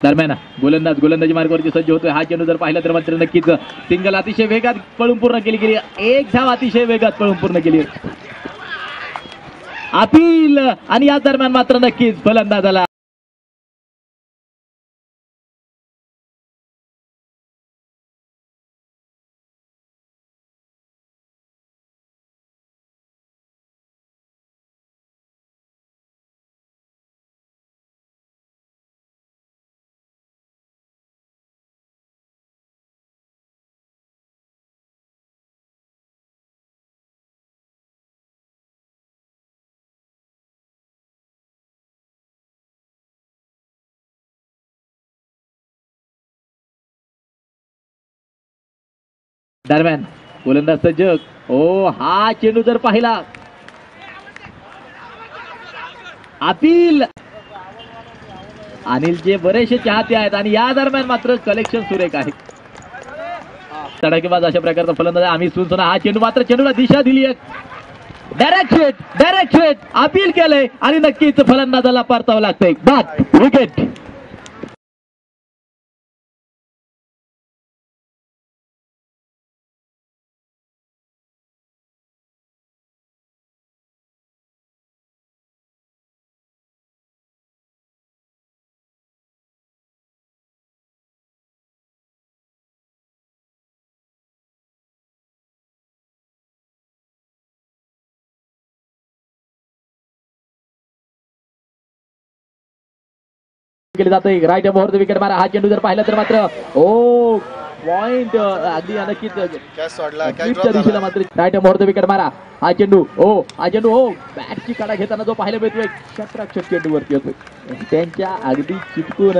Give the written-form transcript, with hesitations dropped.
दरम्यान गोलंदाजी मार्गावरती सज्ज होतोय. हा चेंडू जर पाहिला तर मात्र नक्कीच सिंगल अतिशय वेगात पळून पूर्ण केली. एक धाव अतिशय वेगात पळून पूर्ण केली. अपील आणि या दरम्यान मात्र नक्कीच फलंदाजाला दरम्यान गोलंदाज सज्ज. हा चेंडू जर पाहिला अपील. अनिलचे बरेचसे चाहते आहेत आणि या दरम्यान मात्र कलेक्शन सुरेख आहे. तडाखेबाज अशा प्रकारचा फलंदाज आम्ही सुनसुना. हा चेंडू मात्र चेंडूला दिशा दिली आहे. डायरेक्ट हिट अपील केलंय आणि नक्कीच फलंदाजाला परतावं लागतंय. बाद विकेट. केले जाते. राईट मोहर विकेट मारा. हा चेंडू जर पाहिला तर मात्र पॉइंट अगदी नक्कीच दिशेला मात्र राईट मोहर विकेट मारा. हा चेंडू बॅटची कडा घेताना जो पाहायला मिळतोय. क्षेत्ररक्षक चेंडूवरती होतोय. त्यांच्या अगदी चिटकून